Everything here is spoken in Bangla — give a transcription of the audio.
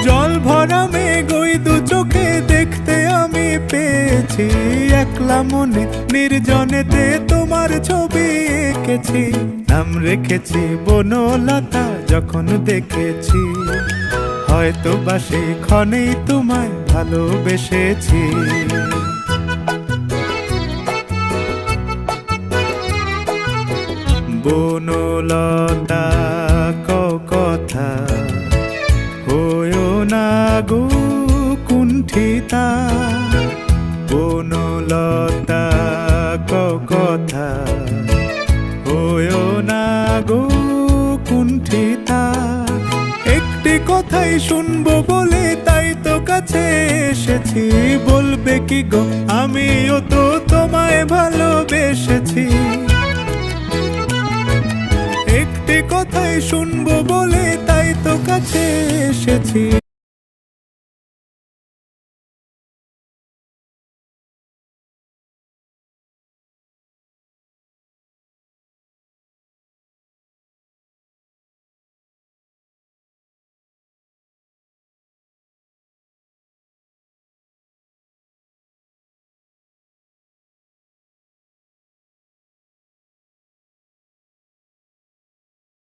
জল ভরা মেঘ ওই দু চোখে দেখতে আমি পেয়েছি, একলা মনে নির্জনেতে তোমার ছবি এঁকেছি। নাম রেখেছি বনলতা যখন দেখেছি, হয়তো বা সেই ক্ষণেই তোমায় ভালোবেসেছি। বনলতা কথা হয়ো না গো কুণ্ঠিতা, বনলতা কথা হয়ো না গো কুণ্ঠিতা। একটি কথাই শুনবো বলে তাই তো কাছে এসেছি, বলবে কি গো আমিও তো তোমায় ভালোবেসেছি। একটি কথাই শুনবো বলে তাই তো কাছে এসেছি,